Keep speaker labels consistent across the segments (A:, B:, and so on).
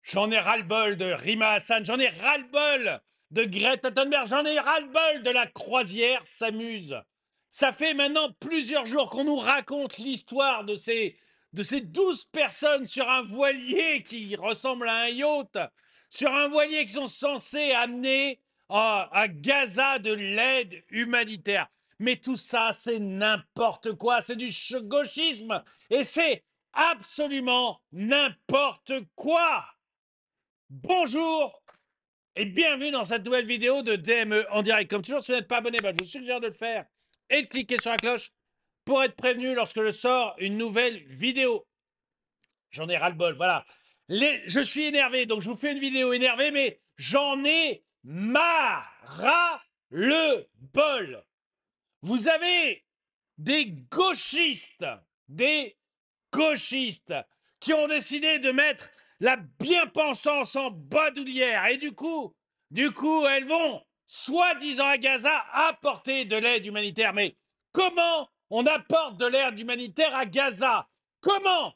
A: J'en ai ras-le-bol de Rima Hassan, j'en ai ras-le-bol de Greta Thunberg, j'en ai ras-le-bol de la croisière s'amuse. Ça fait maintenant plusieurs jours qu'on nous raconte l'histoire de ces 12 personnes sur un voilier qui ressemble à un yacht, sur un voilier qui sont censés amener à Gaza de l'aide humanitaire. Mais tout ça, c'est n'importe quoi, c'est du gauchisme et c'est absolument n'importe quoi. Bonjour et bienvenue dans cette nouvelle vidéo de DME en direct. Comme toujours, si vous n'êtes pas abonné, je vous suggère de le faire et de cliquer sur la cloche pour être prévenu lorsque je sors une nouvelle vidéo. J'en ai ras-le-bol, voilà. Je suis énervé, donc je vous fais une vidéo énervée, mais j'en ai marre le bol. Vous avez des gauchistes qui ont décidé de mettre la bien-pensance en badoulière. Et du coup, elles vont, soi-disant à Gaza, apporter de l'aide humanitaire. Mais comment on apporte de l'aide humanitaire à Gaza? Comment?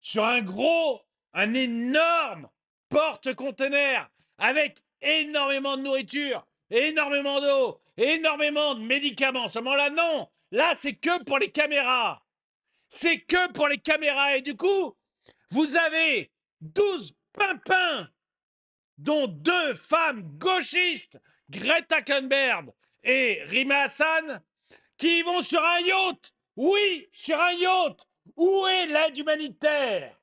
A: Sur un énorme porte-container avec énormément de nourriture, énormément d'eau, énormément de médicaments. Seulement là, non. Là, c'est que pour les caméras. C'est que pour les caméras. Et du coup, vous avez 12 pimpins, dont 2 femmes gauchistes, Greta Thunberg et Rima Hassan, qui vont sur un yacht. Oui, sur un yacht. Où est l'aide humanitaire?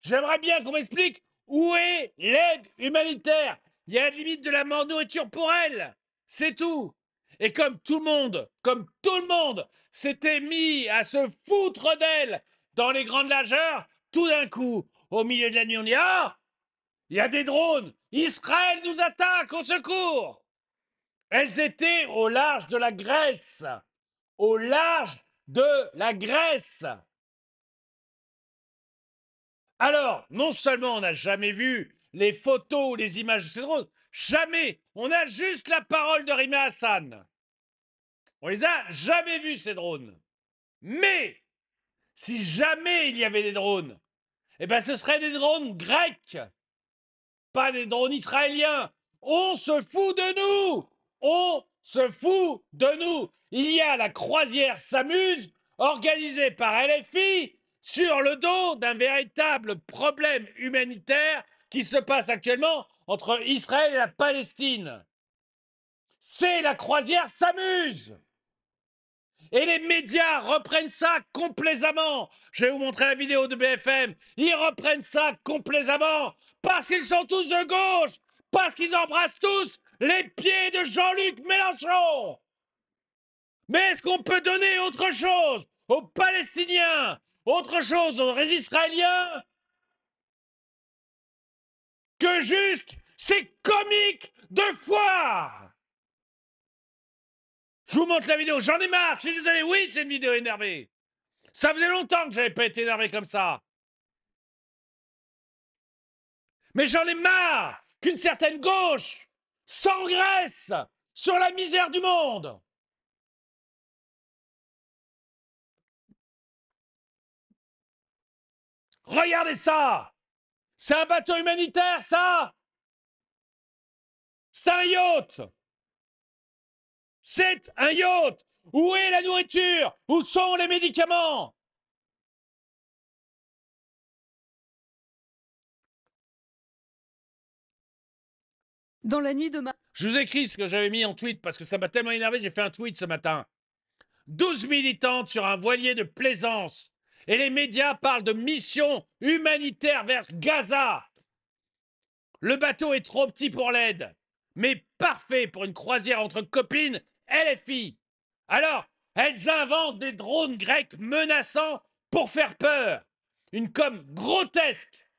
A: J'aimerais bien qu'on m'explique où est l'aide humanitaire. Il y a la limite de la nourriture pour elle. C'est tout. Et comme tout le monde s'était mis à se foutre d'elle dans les grandes largeurs, tout d'un coup, au milieu de la nuit, on dit: ah, il y a des drones. Israël nous attaque, au secours. Elles étaient au large de la Grèce. Au large de la Grèce. Alors, non seulement on n'a jamais vu les photos ou les images de ces drones, jamais. On a juste la parole de Rima Hassan. On les a jamais vus, ces drones. Mais, si jamais il y avait des drones, eh ben ce seraient des drones grecs, pas des drones israéliens. On se fout de nous. On se fout de nous. Il y a la croisière s'amuse, organisée par LFI, sur le dos d'un véritable problème humanitaire qui se passe actuellement entre Israël et la Palestine. C'est la croisière s'amuse. Et les médias reprennent ça complaisamment. Je vais vous montrer la vidéo de BFM. Ils reprennent ça complaisamment parce qu'ils sont tous de gauche, parce qu'ils embrassent tous les pieds de Jean-Luc Mélenchon. Mais est-ce qu'on peut donner autre chose aux Palestiniens, autre chose aux Israéliens que juste ces comiques de foire? Je vous montre la vidéo, j'en ai marre, je suis désolé, oui, c'est une vidéo énervée. Ça faisait longtemps que j'avais pas été énervé comme ça. Mais j'en ai marre qu'une certaine gauche s'engraisse sur la misère du monde. Regardez ça. C'est un bateau humanitaire, ça. C'est un yacht. C'est un yacht. Où est la nourriture? Où sont les médicaments?
B: Dans la nuit de
A: Je vous écris ce que j'avais mis en tweet parce que ça m'a tellement énervé, j'ai fait un tweet ce matin. 12 militantes sur un voilier de plaisance. Et les médias parlent de mission humanitaire vers Gaza. Le bateau est trop petit pour l'aide, mais parfait pour une croisière entre copines LFI. Alors, elles inventent des drones grecs menaçants pour faire peur. Une com grotesque.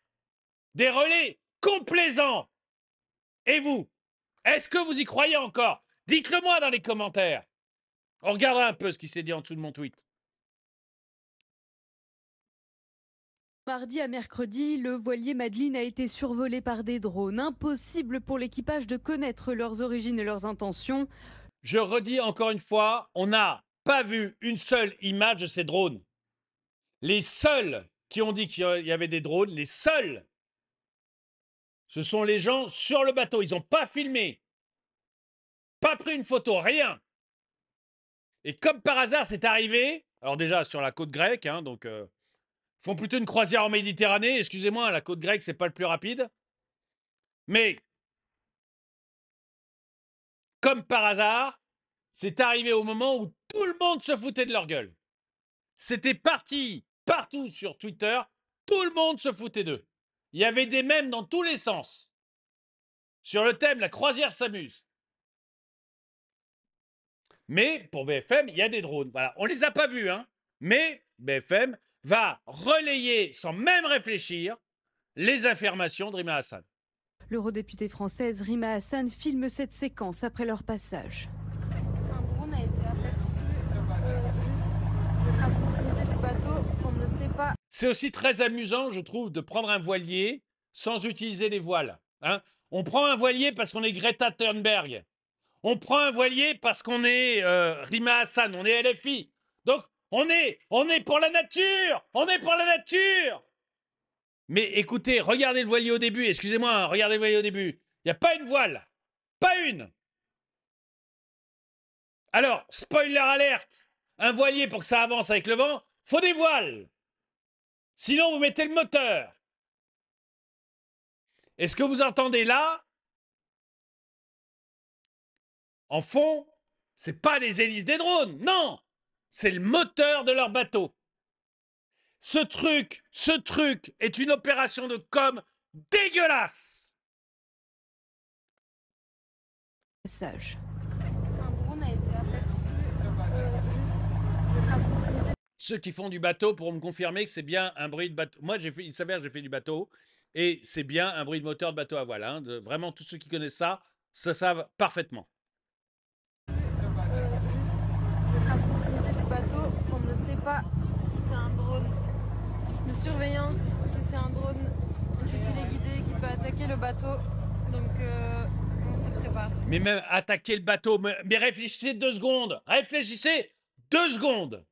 A: Des relais complaisants. Et vous, est-ce que vous y croyez encore? Dites-le moi dans les commentaires. On regardera un peu ce qui s'est dit en dessous de mon tweet.
B: mardi à mercredi, le voilier Madeleine a été survolé par des drones. Impossible pour l'équipage de connaître leurs origines et leurs intentions.
A: Je redis encore une fois, on n'a pas vu une seule image de ces drones. Les seules qui ont dit qu'il y avait des drones. Les seuls, ce sont les gens sur le bateau. Ils n'ont pas filmé, pas pris une photo, rien. Et comme par hasard, c'est arrivé, alors déjà sur la côte grecque, hein, donc font plutôt une croisière en Méditerranée. Excusez-moi, la côte grecque, c'est pas le plus rapide. Mais comme par hasard, c'est arrivé au moment où tout le monde se foutait de leur gueule. C'était parti partout sur Twitter, tout le monde se foutait d'eux. Il y avait des mèmes dans tous les sens. Sur le thème, la croisière s'amuse. Mais pour BFM, il y a des drones. Voilà, on les a pas vus, hein. Mais BFM va relayer sans même réfléchir les affirmations de Rima Hassan.
B: L'eurodéputée française Rima Hassan filme cette séquence après leur passage.
C: Un drone a été aperçu juste à proximité du bateau. On ne sait pas.
A: C'est aussi très amusant, je trouve, de prendre un voilier sans utiliser les voiles. Hein. On prend un voilier parce qu'on est Greta Thunberg. On prend un voilier parce qu'on est Rima Hassan, on est LFI. Donc, on est pour la nature. On est pour la nature. Mais écoutez, regardez le voilier au début. Excusez-moi, hein, regardez le voilier au début. Il n'y a pas une voile. Pas une. Alors, spoiler alerte. Un voilier, pour que ça avance avec le vent, faut des voiles. Sinon, vous mettez le moteur. Et ce que vous entendez là, en fond, c'est pas les hélices des drones, non, c'est le moteur de leur bateau. Ce truc est une opération de com dégueulasse.
B: Passage.
C: Un drone a été aperçu juste à proximité.
A: Ceux qui font du bateau pourront me confirmer que c'est bien un bruit de bateau. Moi, il s'avère que j'ai fait du bateau et c'est bien un bruit de moteur de bateau à voile. Hein. Vraiment, tous ceux qui connaissent ça, savent parfaitement.
C: Juste à proximité du bateau. On ne sait pas si c'est un drone de surveillance, si c'est un drone de téléguidé qui peut attaquer le bateau. Donc on se prépare.
A: Mais même attaquer le bateau, mais réfléchissez 2 secondes. Réfléchissez 2 secondes.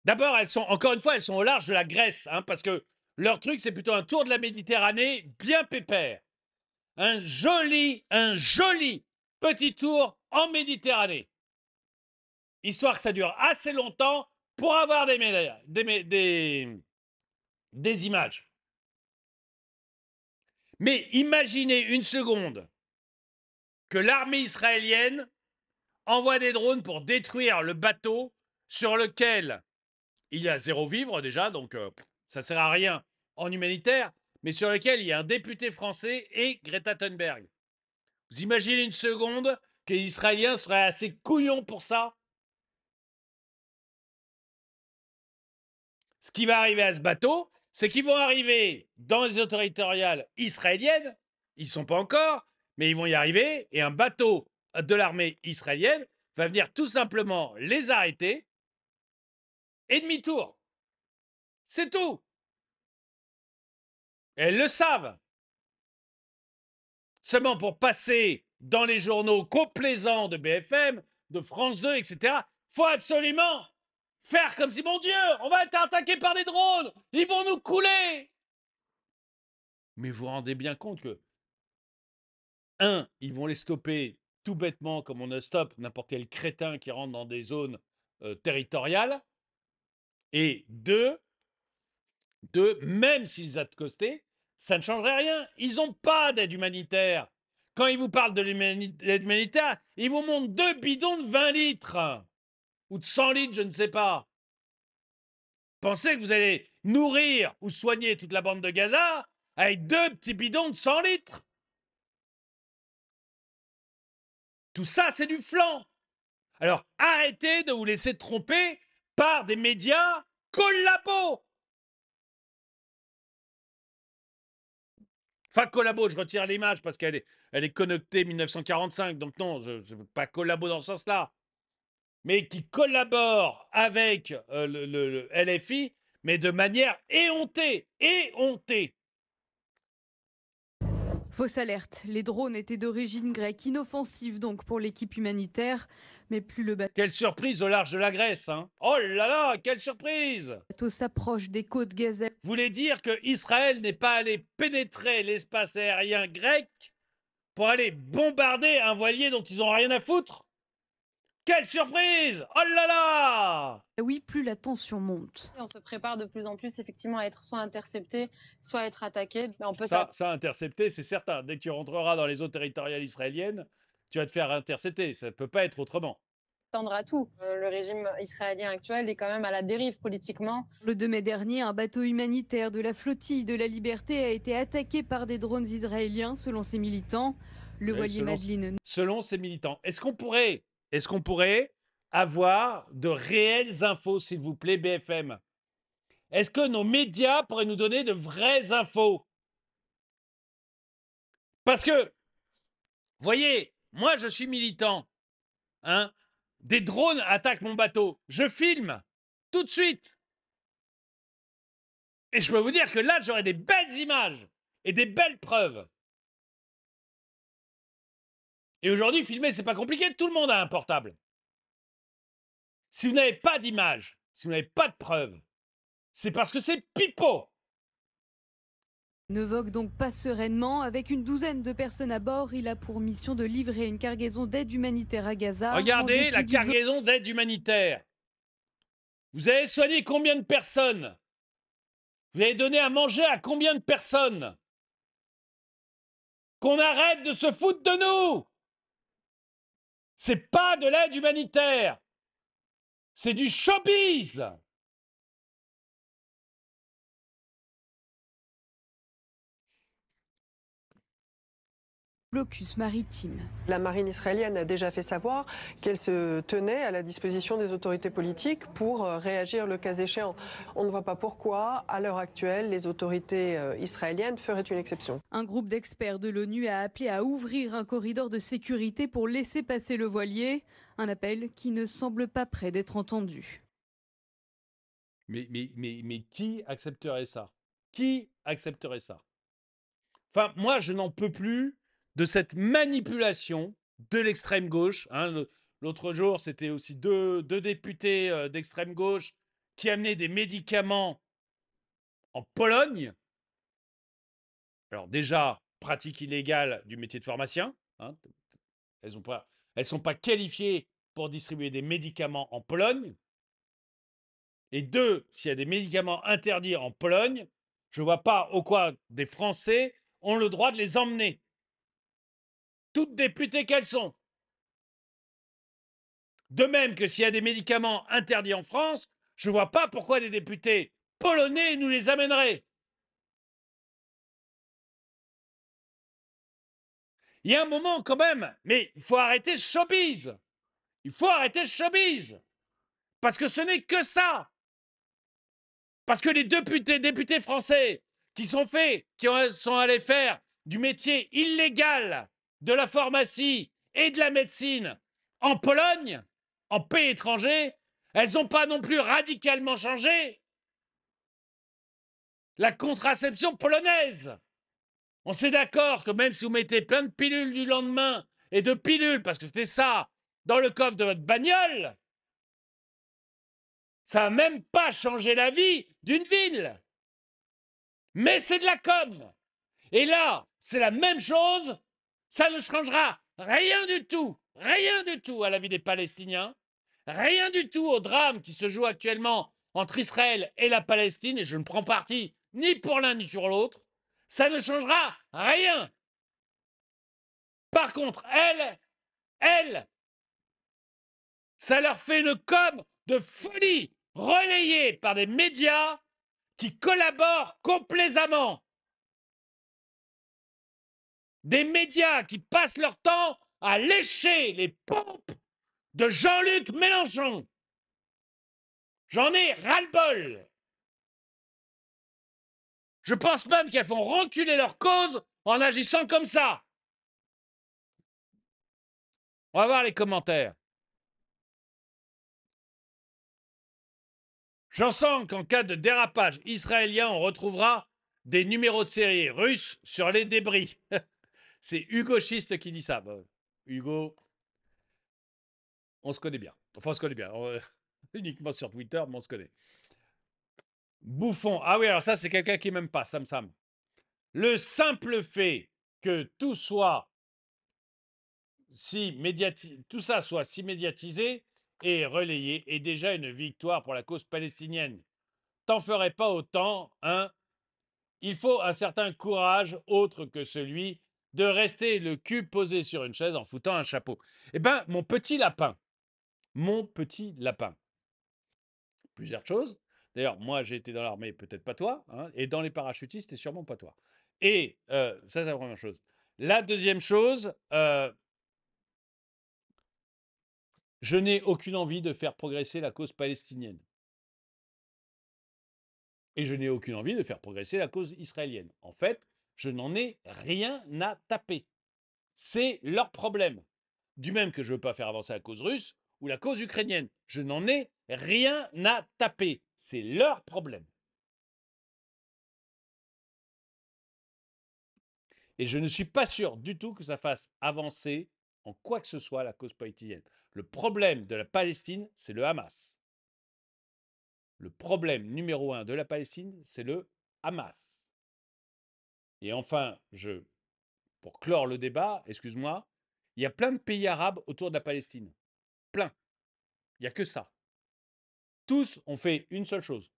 A: D'abord, encore une fois, elles sont au large de la Grèce, hein, parce que leur truc, c'est plutôt un tour de la Méditerranée bien pépère. Un joli petit tour en Méditerranée. Histoire que ça dure assez longtemps pour avoir des images. Mais imaginez une seconde que l'armée israélienne envoie des drones pour détruire le bateau sur lequel il y a 0 vivre déjà, donc ça ne sert à rien en humanitaire, mais sur lequel il y a un député français et Greta Thunberg. Vous imaginez une seconde que les Israéliens seraient assez couillons pour ça? Ce qui va arriver à ce bateau, c'est qu'ils vont arriver dans les eaux territoriales israéliennes, ils ne sont pas encore, mais ils vont y arriver, et un bateau de l'armée israélienne va venir tout simplement les arrêter et demi-tour. C'est tout. Et elles le savent. Seulement pour passer dans les journaux complaisants de BFM, de France 2, etc., faut absolument faire comme si, mon Dieu, on va être attaqué par des drones, ils vont nous couler. Mais vous vous rendez bien compte que, ils vont les stopper tout bêtement comme on ne stoppe n'importe quel crétin qui rentre dans des zones territoriales. Et deux, même s'ils accostaient, ça ne changerait rien. Ils n'ont pas d'aide humanitaire. Quand ils vous parlent de l'aide humanitaire, ils vous montrent 2 bidons de 20 litres ou de 100 litres, je ne sais pas. Pensez que vous allez nourrir ou soigner toute la bande de Gaza avec 2 petits bidons de 100 litres. Tout ça, c'est du flan. Alors, arrêtez de vous laisser tromper par des médias collabos. Enfin, collabo, je retire l'image parce qu'elle est connectée 1945, donc non, je ne veux pas collabo dans ce sens-là. Mais qui collabore avec le LFI, mais de manière éhontée.
B: Fausse alerte, les drones étaient d'origine grecque, inoffensive donc pour l'équipe humanitaire, mais plus le
A: Quelle surprise au large de la Grèce, hein. Oh là là, quelle surprise!
B: bateau s'approche des côtes gazelles.
A: Vous voulez dire que Israël n'est pas allé pénétrer l'espace aérien grec pour aller bombarder un voilier dont ils n'ont rien à foutre? Quelle surprise! Oh là là!
B: Oui, plus la tension monte.
C: On se prépare de plus en plus effectivement à être soit intercepté, soit à être attaqué. Mais on peut
A: Ça intercepter, c'est certain. Dès que tu rentreras dans les eaux territoriales israéliennes, tu vas te faire intercepter. Ça ne peut pas être autrement.
C: s'attendre à tout. Le régime israélien actuel est quand même à la dérive politiquement.
B: Le 2 mai dernier, un bateau humanitaire de la flottille de la Liberté a été attaqué par des drones israéliens, selon ses militants. Le
A: Oui,
B: voilier Madeleine.
A: Selon ses militants. Est-ce qu'on pourrait avoir de réelles infos, s'il vous plaît, BFM? Est-ce que nos médias pourraient nous donner de vraies infos? Parce que, voyez, moi je suis militant. Hein, des drones attaquent mon bateau. Je filme tout de suite. Et je peux vous dire que là, j'aurai des belles images et des belles preuves. Et aujourd'hui, filmer, c'est pas compliqué. Tout le monde a un portable. Si vous n'avez pas d'images, si vous n'avez pas de preuves, c'est parce que c'est pipeau.
B: Ne vogue donc pas sereinement. Avec une douzaine de personnes à bord, il a pour mission de livrer une cargaison d'aide humanitaire à Gaza.
A: Regardez la cargaison d'aide humanitaire. Vous avez soigné combien de personnes? Vous avez donné à manger à combien de personnes? Qu'on arrête de se foutre de nous! C'est pas de l'aide humanitaire! C'est du showbiz!
B: Blocus maritime.
D: La marine israélienne a déjà fait savoir qu'elle se tenait à la disposition des autorités politiques pour réagir le cas échéant. On ne voit pas pourquoi, à l'heure actuelle, les autorités israéliennes feraient une exception.
B: Un groupe d'experts de l'ONU a appelé à ouvrir un corridor de sécurité pour laisser passer le voilier. Un appel qui ne semble pas prêt d'être entendu.
A: Mais qui accepterait ça? Qui accepterait ça? Enfin, moi, je n'en peux plus de cette manipulation de l'extrême gauche. Hein. L'autre jour, c'était aussi deux députés d'extrême gauche qui amenaient des médicaments en Pologne. Alors déjà, pratique illégale du métier de pharmacien. Hein. Elles ne sont pas qualifiées pour distribuer des médicaments en Pologne. Et deux, s'il y a des médicaments interdits en Pologne, je ne vois pas au quoi des Français ont le droit de les emmener. Toutes députées qu'elles sont. De même que s'il y a des médicaments interdits en France, je ne vois pas pourquoi des députés polonais nous les amèneraient. Il y a un moment quand même, mais il faut arrêter ce showbiz. Il faut arrêter ce showbiz. Parce que ce n'est que ça. Parce que les députés français qui sont allés faire du métier illégal de la pharmacie et de la médecine en Pologne, en pays étranger, elles n'ont pas non plus radicalement changé la contraception polonaise. On s'est d'accord que même si vous mettez plein de pilules du lendemain et de pilules, parce que c'était ça, dans le coffre de votre bagnole, ça n'a même pas changé la vie d'une ville. Mais c'est de la com. Et là, c'est la même chose. Ça ne changera rien du tout à la vie des Palestiniens, rien du tout au drame qui se joue actuellement entre Israël et la Palestine, et je ne prends parti ni pour l'un ni pour l'autre. Ça ne changera rien. Par contre, elles, ça leur fait une com de folie, relayée par des médias qui collaborent complaisamment. Des médias qui passent leur temps à lécher les pompes de Jean-Luc Mélenchon. J'en ai ras-le-bol. Je pense même qu'elles font reculer leur cause en agissant comme ça. On va voir les commentaires. J'en sens qu'en cas de dérapage israélien, on retrouvera des numéros de série russes sur les débris. C'est Hugo Schiste qui dit ça. Bon, Hugo, on se connaît bien. Enfin, on se connaît bien. Uniquement sur Twitter, mais on se connaît. Bouffon. Ah oui, alors ça, c'est quelqu'un qui m'aime pas, Sam Sam. Le simple fait que tout soit tout ça soit si médiatisé et relayé est déjà une victoire pour la cause palestinienne. T'en ferais pas autant, hein? Il faut un certain courage autre que celui de rester le cul posé sur une chaise en foutant un chapeau. Eh ben, mon petit lapin, plusieurs choses. D'ailleurs, moi, j'ai été dans l'armée, peut-être pas toi, hein, et dans les parachutistes, et sûrement pas toi. Et ça, c'est la première chose. La deuxième chose, je n'ai aucune envie de faire progresser la cause palestinienne. Et je n'ai aucune envie de faire progresser la cause israélienne. En fait, je n'en ai rien à taper. C'est leur problème. Du même que je ne veux pas faire avancer la cause russe ou la cause ukrainienne. Je n'en ai rien à taper. C'est leur problème. Et je ne suis pas sûr du tout que ça fasse avancer en quoi que ce soit la cause palestinienne. Le problème de la Palestine, c'est le Hamas. Le problème numéro 1 de la Palestine, c'est le Hamas. Et enfin, pour clore le débat, excuse-moi, il y a plein de pays arabes autour de la Palestine. Plein. Il n'y a que ça. Tous ont fait une seule chose.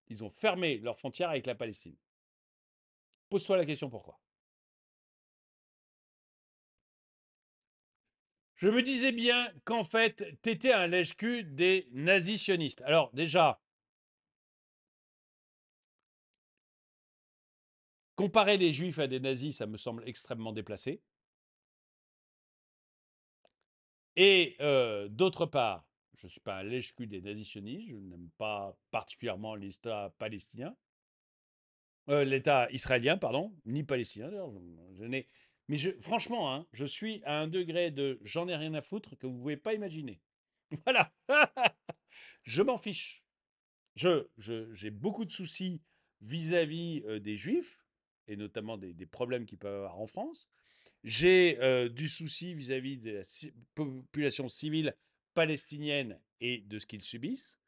A: Ils ont fermé leurs frontières avec la Palestine. Pose-toi la question pourquoi. Je me disais bien qu'en fait, t'étais un lèche-cul des nazis sionistes. Alors déjà, comparer les juifs à des nazis, ça me semble extrêmement déplacé. Et d'autre part, je ne suis pas un lèche-cul des nazis sionistes, je n'aime pas particulièrement l'État palestinien. L'État israélien, pardon, ni palestinien d'ailleurs. Mais franchement, hein, je suis à un degré de j'en ai rien à foutre que vous ne pouvez pas imaginer. Voilà. Je m'en fiche. J'ai beaucoup de soucis vis-à-vis des Juifs, et notamment des problèmes qu'ils peuvent avoir en France. J'ai du souci vis-à-vis de la population civile palestinienne et de ce qu'ils subissent.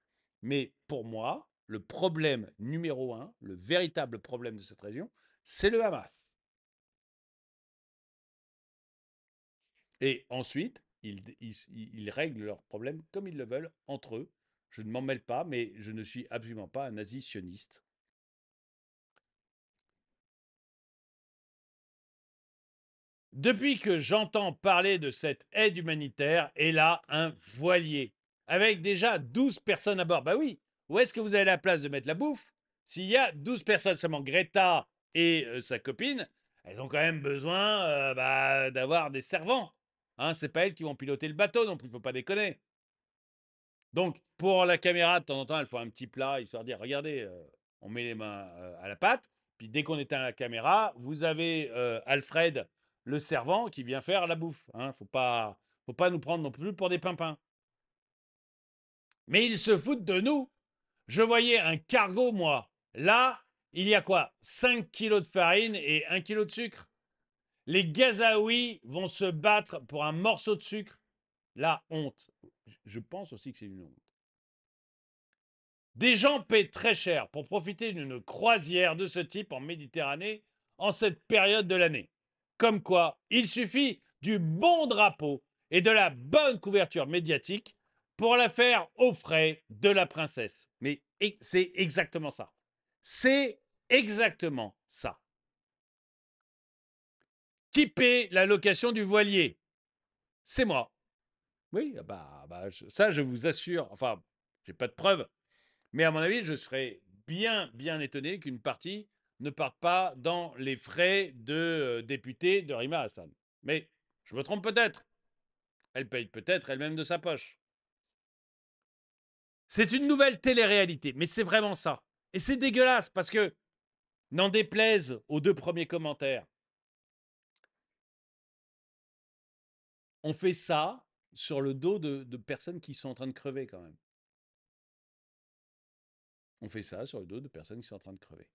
A: Mais pour moi, le problème numéro 1, le véritable problème de cette région, c'est le Hamas. Et ensuite, ils règlent leurs problèmes comme ils le veulent entre eux. Je ne m'en mêle pas, mais je ne suis absolument pas un nazi sioniste. Depuis que j'entends parler de cette aide humanitaire, et là, un voilier, avec déjà 12 personnes à bord. Bah oui, où est-ce que vous avez la place de mettre la bouffe? S'il y a 12 personnes, seulement Greta et sa copine, elles ont quand même besoin d'avoir des servants. Hein, c'est pas elles qui vont piloter le bateau non plus, il faut pas déconner. Donc, pour la caméra, de temps en temps, il faut un petit plat, histoire de dire, regardez, on met les mains à la pâte, puis dès qu'on éteint la caméra, vous avez Alfred, le servant, qui vient faire la bouffe. Hein. Faut pas nous prendre non plus pour des pimpins. Mais ils se foutent de nous. Je voyais un cargo, moi. Là, il y a quoi? 5 kilos de farine et 1 kilo de sucre. Les Gazaouis vont se battre pour un morceau de sucre. La honte. Je pense aussi que c'est une honte. Des gens paient très cher pour profiter d'une croisière de ce type en Méditerranée en cette période de l'année. Comme quoi, il suffit du bon drapeau et de la bonne couverture médiatique pour la faire aux frais de la princesse. Mais c'est exactement ça. C'est exactement ça. Qui paie la location du voilier? C'est moi. Oui, ça je vous assure. Enfin, j'ai pas de preuves. Mais à mon avis, je serais bien étonné qu'une partie ne parte pas dans les frais de député de Rima Hassan. Mais je me trompe peut-être. Elle paye peut-être elle-même de sa poche. C'est une nouvelle télé-réalité, mais c'est vraiment ça. Et c'est dégueulasse parce que, n'en déplaise aux 2 premiers commentaires, on fait ça sur le dos de personnes qui sont en train de crever quand même. On fait ça sur le dos de personnes qui sont en train de crever.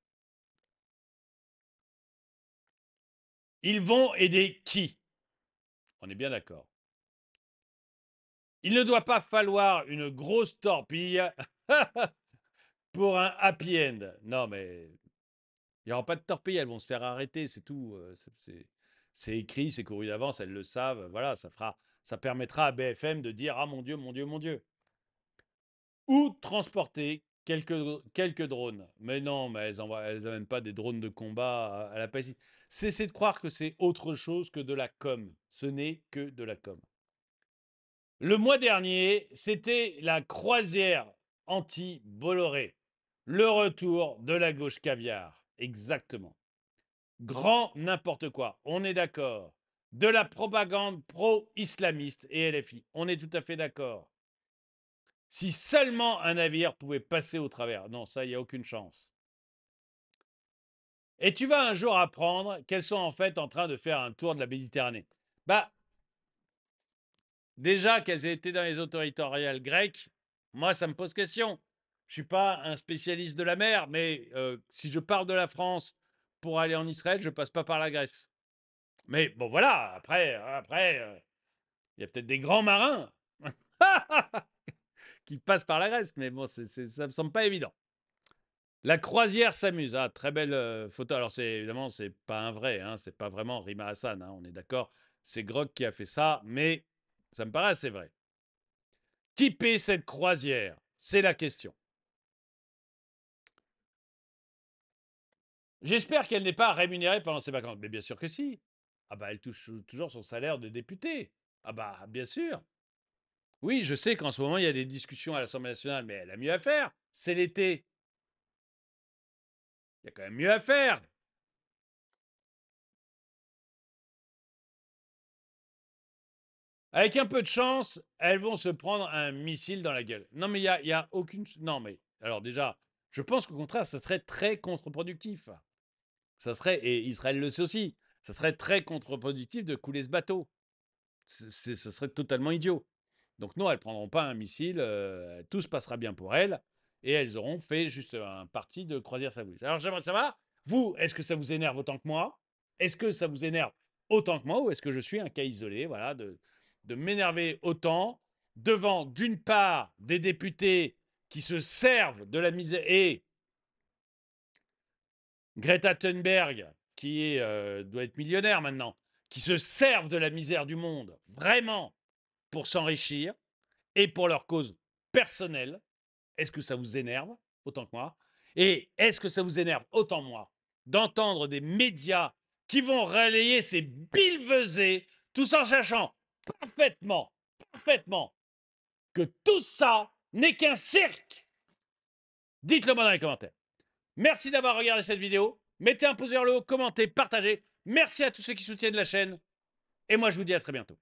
A: Ils vont aider qui? On est bien d'accord. Il ne doit pas falloir une grosse torpille pour un happy end. Non, mais il n'y aura pas de torpille, elles vont se faire arrêter, c'est tout. C'est écrit, c'est couru d'avance, elles le savent. Voilà, ça permettra à BFM de dire « Ah mon Dieu, mon Dieu, mon Dieu !» Ou transporter quelques drones. Mais non, mais elles n'amènent pas des drones de combat à la Palestine. Cessez de croire que c'est autre chose que de la com. Ce n'est que de la com. Le mois dernier, c'était la croisière anti-Bolloré. Le retour de la gauche caviar. Exactement. Grand n'importe quoi. On est d'accord. De la propagande pro-islamiste et LFI. On est tout à fait d'accord. Si seulement un navire pouvait passer au travers. Non, ça, il n'y a aucune chance. Et tu vas un jour apprendre qu'elles sont en fait en train de faire un tour de la Méditerranée. Bah, déjà qu'elles aient été dans les eaux territoriales grecques, moi, ça me pose question. Je ne suis pas un spécialiste de la mer, mais si je pars de la France pour aller en Israël, je ne passe pas par la Grèce. Mais bon, voilà, après, il y a peut-être des grands marins qui passent par la Grèce, mais bon, ça ne me semble pas évident. La croisière s'amuse. Ah, très belle photo. Alors, évidemment, c'est pas un vrai, hein, c'est pas vraiment Rima Hassan, hein, on est d'accord. C'est Grog qui a fait ça, mais ça me paraît assez vrai. Qui paie cette croisière? C'est la question. J'espère qu'elle n'est pas rémunérée pendant ses vacances. Mais bien sûr que si. Ah bah, elle touche toujours son salaire de députée. Ah bah, bien sûr. Oui, je sais qu'en ce moment, il y a des discussions à l'Assemblée nationale, mais elle a mieux à faire. C'est l'été. Il y a quand même mieux à faire. Avec un peu de chance, elles vont se prendre un missile dans la gueule. Non, mais il y a aucune... Non, mais alors déjà, je pense qu'au contraire, ça serait très contre-productif. Ça serait, et Israël le sait aussi, ça serait très contre-productif de couler ce bateau. Ça serait totalement idiot. Donc non, elles ne prendront pas un missile, tout se passera bien pour elles, et elles auront fait juste un parti de croisière s'amuse. Alors j'aimerais savoir, vous, est-ce que ça vous énerve autant que moi? Est-ce que ça vous énerve autant que moi, ou est-ce que je suis un cas isolé, voilà, de m'énerver autant devant, d'une part, des députés qui se servent de la misère, et Greta Thunberg, qui doit être millionnaire maintenant, qui se servent de la misère du monde, vraiment, pour s'enrichir, et pour leur cause personnelle. Est-ce que ça vous énerve autant que moi? Et est-ce que ça vous énerve autant moi d'entendre des médias qui vont relayer ces billevesées, tout en sachant parfaitement que tout ça n'est qu'un cirque? Dites-le moi dans les commentaires. Merci d'avoir regardé cette vidéo. Mettez un pouce vers le haut, commentez, partagez. Merci à tous ceux qui soutiennent la chaîne. Et moi, je vous dis à très bientôt.